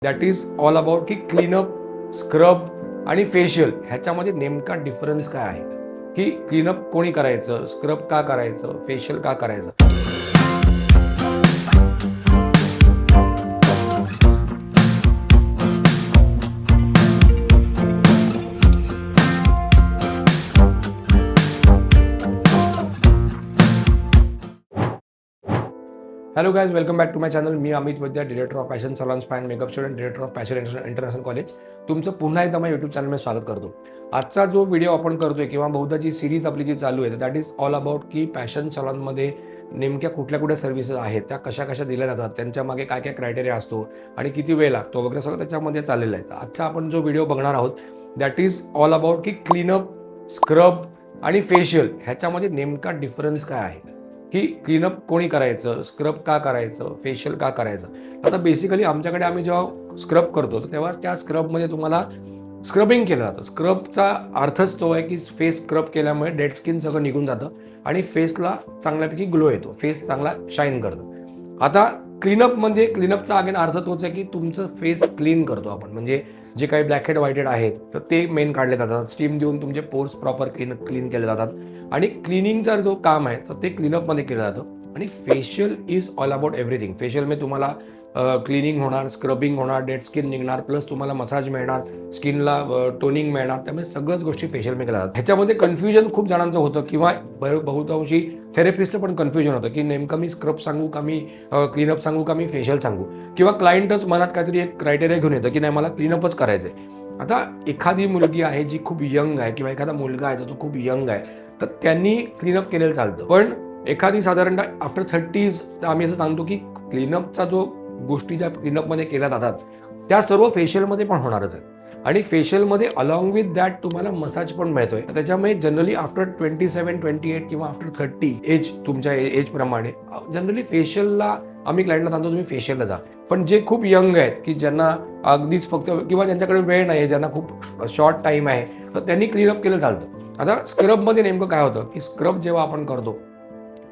That is all about की cleanup, scrub आणि facial ह्याच्यामध्ये नेमका डिफरन्स काय आहे, की क्लीनअप कोणी करायचं, स्क्रब का करायचं, फेशियल का करायचं. Hello guys, welcome back to my channel. मी Amit Vaidya, director of fashion salon span makeup student, director of fashion international college. तुमचं पुन्हा एकदा माझ्या यूट्यूब चॅनलमध्ये स्वागत करतो. आजचा जो व्हिडिओ आपण करतोय किंवा बहुधाची सिरीज आपली जी चालू आहे दॅट इज ऑल अबाउट की फॅशन सलॉनमध्ये नेमक्या कुठल्या सर्व्हिसेस आहेत, त्या कशा कशा दिल्या जातात, त्यांच्या मागे काय काय क्रायटेरिया असतो आणि किती वेळ लागतो वगैरे सगळं त्याच्यामध्ये चाललेलं आहे. आजचा आपण जो व्हिडिओ बघणार आहोत दॅट इज ऑल अबाउट की क्लीनअप, स्क्रब आणि फेशियल ह्याच्यामध्ये नेमका डिफरन्स काय आहे, की क्लीनअप कोणी करायचं, स्क्रब का करायचं, फेशियल का करायचं. आता बेसिकली आमच्याकडे आम्ही जेव्हा स्क्रब करतो तर तेव्हा त्या स्क्रबमध्ये तुम्हाला स्क्रबिंग केलं जातं. स्क्रबचा अर्थच तो आहे की फेस स्क्रब केल्यामुळे डेड स्किन सगळं निघून जातं आणि फेसला चांगल्यापैकी ग्लो येतो, फेस चांगला शाईन करतो. आता क्लीनअप म्हणजे क्लीनअपचा अगेन अर्थ तोच आहे की तुमचं फेस क्लीन करतो आपण, म्हणजे जे काही ब्लॅक हेड व्हाईट हेड आहेत तर ते मेन काढले जातात. स्टीम देऊन तुमचे पोर्स प्रॉपर क्लीन केले जातात आणि क्लिनिंगचा जो काम आहे तर ते क्लीनअपमध्ये केलं जातं. आणि facial is all about everything. फेशियलमध्ये तुम्हाला क्लिनिंग होणार, स्क्रबिंग होणार, डेड स्किन निघणार, प्लस तुम्हाला मसाज मिळणार, स्किनला टोनिंग मिळणार. त्यामुळे सगळ्याच गोष्टी फेशियलमध्ये केल्या जातात. ह्याच्यामध्ये कन्फ्युजन खूप जणांचं होतं किंवा बहुतांशी थेरपिस्टचं पण कन्फ्युजन होतं की नेमकं मी स्क्रब सांगू का, मी क्लीनअप सांगू का, मी फेशियल सांगू. किंवा क्लायंटच मनात काहीतरी एक क्रायटेरिया घेऊन येतं की नाही मला क्लीनअपच करायचं आहे. आता एखादी मुलगी आहे जी खूप यंग आहे किंवा एखादा मुलगा आहे जो खूप यंग आहे तर त्यांनी क्लीनअप केलेलं चालतं. पण एखादी साधारणतः आफ्टर 30s आम्ही असं सांगतो की क्लीनअपचा जो गोष्टी ज्या क्लीनअपमध्ये केल्या जातात त्या सर्व फेशियलमध्ये पण होणारच आहेत. आणि फेशियलमध्ये अलॉंग विथ दॅट तुम्हाला मसाज पण मिळतोय. त्याच्यामुळे जनरली आफ्टर 27, 28 किंवा आफ्टर 30 एज, तुमच्या एजप्रमाणे जनरली फेशियलला आम्ही क्लायंटला सांगतो तुम्ही फेशियलला जा. पण जे खूप यंग आहेत की ज्यांना अगदीच फक्त किंवा ज्यांच्याकडे वेळ नाही आहे, ज्यांना खूप शॉर्ट टाईम आहे, तर त्यांनी क्लीनअप केलं चालतं. आता स्क्रबमध्ये नेमकं काय होतं की स्क्रब जेव्हा आपण करतो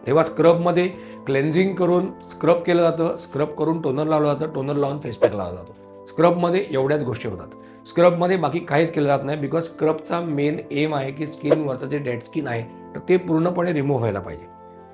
तेव्हा स्क्रबमध्ये क्लेन्झिंग करून स्क्रब केलं जातं, स्क्रब करून टोनर लावलं जातं, टोनर लावून फेस पॅक लावला जातो. स्क्रबमध्ये एवढ्याच गोष्टी होतात. स्क्रबमध्ये बाकी काहीच केलं जात नाही, बिकॉज स्क्रबचा मेन एम आहे की स्किनवरचं जे डेड स्किन आहे तर ते पूर्णपणे रिमूव्ह व्हायला पाहिजे.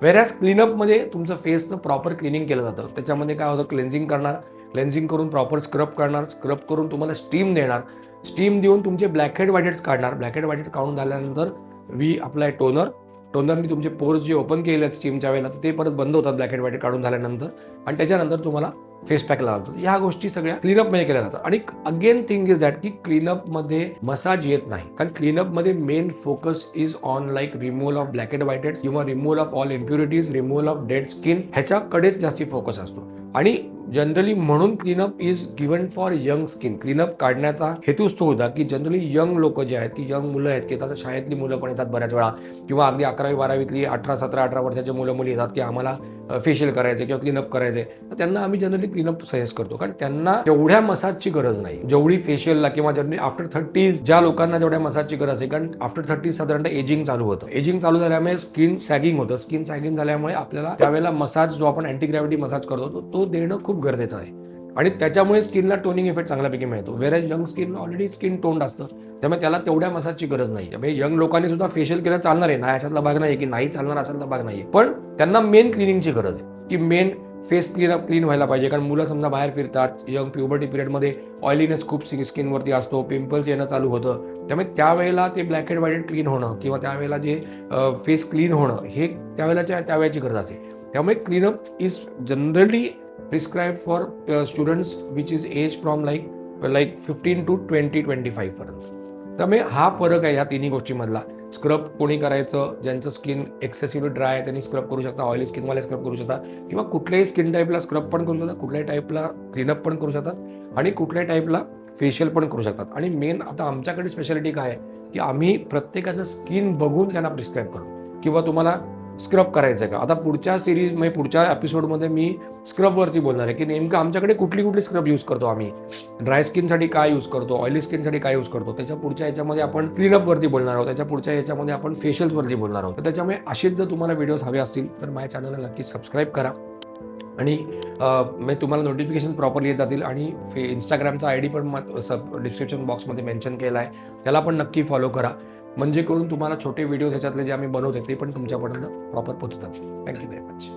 वेरॅज क्लीनअपमध्ये तुमचं फेसचं प्रॉपर क्लिनिंग केलं जातं. त्याच्यामध्ये काय होतं, क्लेन्झिंग करणार, क्लेन्झिंग करून प्रॉपर स्क्रब करणार, स्क्रब करून तुम्हाला स्टीम देणार, स्टीम देऊन तुमचे ब्लॅक हेड व्हाईट हेड्स काढणार, ब्लॅक हेड व्हाईट हेड काढून झाल्यानंतर वी अप्लाय टोनर, टोनरनी तुमचे पोर्स जे ओपन केले आहेत स्टीमच्या वेळेला ते परत बंद होतात ब्लॅक हेड व्हाईट काढून झाल्यानंतर, आणि त्याच्यानंतर तुम्हाला फेस पॅक लावतात. ह्या गोष्टी सगळ्या क्लीनअपमध्ये केल्या जातात. आणि अगेन थिंग इज दॅट की क्लीनअपमध्ये मसाज येत नाही, कारण क्लीनअपमध्ये main focus is on like removal of blackhead whiteheads किंवा removal of all impurities, removal of dead skin, ह्याच्याकडेच जास्ती फोकस असतो. आणि जनरली म्हणून cleanup is given for young skin. Cleanup काढण्याचा हेतूच तो होता की जनरली यंग लोक जे आहेत की यंग मुलं आहेत की तसं शाळेतली मुलं पण येतात बऱ्याच वेळा, किंवा अगदी 11वी-12वीतली 18-17-18 वर्षाचे मुलं मुली येतात की आम्हाला फेशियल करायचे किंवा क्लीनअप करायचे, तर त्यांना आम्ही जनरली क्लीनअप सजेस्ट करतो, कारण त्यांना एवढ्या मसाजची गरज नाही जेवढी फेशियलला, किंवा जनरली आफ्टर 30s ज्या लोकांना जेवढ्या मसाजची गरज आहे. कारण आफ्टर 30s साधारणतः एजिंग चालू होतं. एजिंग चालू झाल्यामुळे स्किन सॅगिंग होतं. स्किन सॅगिंग झाल्यामुळे आपल्याला त्यावेळेला मसाज जो आपण अँटी ग्रॅव्हिटी मसाज करतो तो देणं खूप गरजेचं आहे. आणि त्याच्यामुळे स्किनला टोनिंग इफेक्ट चांगल्यापैकी मिळतो. Average young skin already skin toned असतं, त्यामुळे त्याला तेवढ्या मसाजची गरज नाही. त्यामुळे यंग लोकांनी सुद्धा फेशियल केलं चालणार आहे ना, याच्यातला भाग नाही की नाही चालणार अशातला भाग नाहीये. पण त्यांना मेन क्लिनिंगची गरज आहे की मेन फेस क्लीन व्हायला पाहिजे. कारण मुलं समजा बाहेर फिरतात, यंग प्युबर्टी पिरियडमध्ये ऑइलीनेस खूप स्किनवरती असतो, पिंपल्स येणं चालू होतं. त्यामुळे त्यावेळेला ते black head white head clean होणं किंवा त्यावेळेला जे फेस क्लीन होणं हे त्यावेळेची गरज असते. त्यामुळे cleanup is generally prescribe for students which is age from like 15 to 20-25 पर्यंत. त्यामुळे हा फरक आहे या तिन्ही गोष्टीमधला. स्क्रब कोणी करायचं, ज्यांचं स्किन एक्सेसिव्हली ड्राय आहे त्यांनी स्क्रब करू शकता, ऑइली स्किनवाले स्क्रब करू शकतात, किंवा कुठल्याही स्किन टाईपला स्क्रब पण करू शकतात, कुठल्याही टाईपला क्लीनअप पण करू शकतात, आणि कुठल्याही टाईपला फेशियल पण करू शकतात. आणि मेन आता आमच्याकडे स्पेशालिटी काय आहे की आम्ही प्रत्येकाचं स्किन बघून त्यांना प्रिस्क्राईब करतो. किंवा तुम्हाला स्क्रब करायचं आहे का, आता पुढच्या सिरीज म्हणजे पुढच्या एपिसोडमध्ये मी स्क्रबवरती बोलणार आहे की नेमकं आमच्याकडे कुठली स्क्रब यूज करतो आम्ही, ड्राय स्किनसाठी काय यूज करतो, ऑइली स्किनसाठी काय यूज करतो. त्याच्या पुढच्या याच्यामध्ये आपण क्लीनअपवरती बोलणार आहोत, त्याच्या पुढच्या याच्यामध्ये आपण फेशियल्सवरती बोलणार आहोत. तर त्याच्यामुळे असेच जर तुम्हाला व्हिडिओज हवे असतील तर माझ्या चॅनलला नक्की सबस्क्राईब करा. आणि म्हणजे तुम्हाला नोटिफिकेशन प्रॉपरली येत जातील. आणि इंस्टाग्रामचा आय डी पण डिस्क्रिप्शन बॉक्समध्ये मेन्शन केला आहे, त्याला पण नक्की फॉलो करा. म्हणजे करून तुम्हाला छोटे व्हिडिओज ह्याच्यातले जे आम्ही बनवतो ते पण तुमच्यापर्यंत प्रॉपर पोहोचतात. Thank you very much.